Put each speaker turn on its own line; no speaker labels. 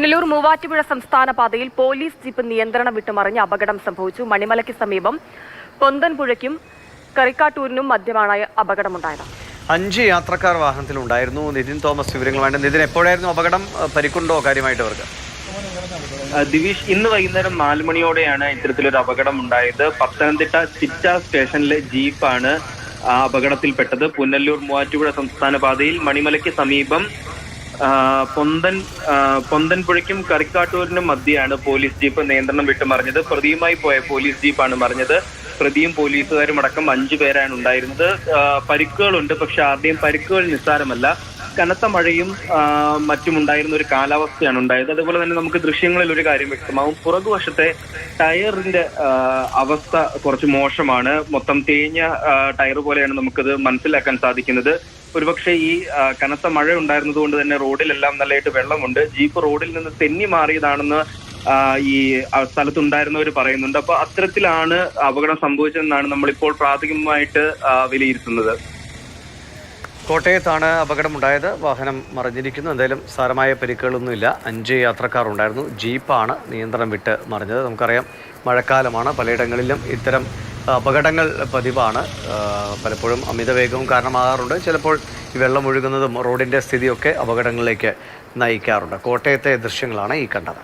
പുനലൂർ മൂവാറ്റുപുഴ സംസ്ഥാന പാതയിൽ police jeep നിയന്ത്രണം വിട്ടുമറിഞ്ഞ് അപകടം സംഭവിച്ചു. മണിമലയ്ക്ക് സമീപം പൊന്തൻപുഴയ്ക്കും കറിക്കാട്ടൂരിനും മധ്യമാണ് അപകടമുണ്ടായത്.
5 യാത്രക്കാർ വാഹനത്തിലുണ്ടായിരുന്നു. നിതിൻ തോമസ് വിവരങ്ങളുമായിട്ട്. നിതിൻ, എപ്പോഴായിരുന്നു അപകടം? പരിക്കുണ്ടോ കാര്യമായിട്ട് അവർക്ക്?
ദിവിഷ്, ഇന്ന് വൈകുന്നേരം 4 മണിയോടെയാണ് ഇത്തരത്തിലൊരു അപകടം ഉണ്ടായത്. പത്തനംതിട്ട ചിറ്റ സ്റ്റേഷനിലെ ജീപ്പാണ് അപകടത്തിൽപ്പെട്ടത്. പുനലൂർ മൂവാറ്റുപുഴ സംസ്ഥാന പാതയിൽ മണിമലയ്ക്ക് സമീപം പൊന്തൻപുഴയ്ക്കും കറിക്കാട്ടൂരിനും മധ്യയാണ് പോലീസ് ജീപ്പ് നിയന്ത്രണം വിട്ടുമറിഞ്ഞത്. പ്രതിയുമായി പോയ പോലീസ് ജീപ്പാണ് മറിഞ്ഞത്. പ്രതിയും പോലീസുകാരും അടക്കം 5 പേരാണ് ഉണ്ടായിരുന്നത്. പരിക്കുകളുണ്ട്, പക്ഷെ ആരുടെയും പരിക്കുകൾ നിസ്സാരമല്ല. കനത്ത മഴയും മറ്റുമുണ്ടായിരുന്ന ഒരു കാലാവസ്ഥയാണ് ഉണ്ടായത്. അതുപോലെ തന്നെ നമുക്ക് ദൃശ്യങ്ങളിൽ ഒരു കാര്യം വ്യക്തമാവും. പുറകുവശത്തെ ടയറിന്റെ അവസ്ഥ കുറച്ച് മോശമാണ്. മൊത്തം തേഞ്ഞ ടയർ പോലെയാണ് നമുക്കത് മനസ്സിലാക്കാൻ സാധിക്കുന്നത്. ഒരുപക്ഷെ ഈ കനത്ത മഴ ഉണ്ടായിരുന്നത് കൊണ്ട് തന്നെ റോഡിലെല്ലാം നല്ലതായിട്ട് വെള്ളമുണ്ട്. ജീപ്പ് റോഡിൽ നിന്ന് തെന്നി മാറിയതാണെന്ന് ഈ സ്ഥലത്തുണ്ടായിരുന്നവർ പറയുന്നുണ്ട്. അപ്പൊ അത്തരത്തിലാണ് അപകടം സംഭവിച്ചതെന്നാണ് നമ്മളിപ്പോൾ പ്രാഥമികമായിട്ട് വിലയിരുത്തുന്നത്.
കോട്ടയത്താണ് അപകടമുണ്ടായത്. വാഹനം മറിഞ്ഞിരിക്കുന്നു. എന്തായാലും സാരമായ പരിക്കുകളൊന്നുമില്ല. 5 യാത്രക്കാർ ഉണ്ടായിരുന്നു. ജീപ്പാണ് നിയന്ത്രണം വിട്ട് മറിഞ്ഞത്. നമുക്കറിയാം, മഴക്കാലമാണ്. പലയിടങ്ങളിലും ഇത്തരം അപകടങ്ങൾ പതിവാണ്. പലപ്പോഴും അമിതവേഗവും കാരണമാകാറുണ്ട്. ചിലപ്പോൾ ഈ വെള്ളം ഒഴുകുന്നതും റോഡിൻ്റെ സ്ഥിതിയൊക്കെ അപകടങ്ങളിലേക്ക് നയിക്കാറുണ്ട്. കോട്ടയത്തെ ദൃശ്യങ്ങളാണ് ഈ കണ്ടത്.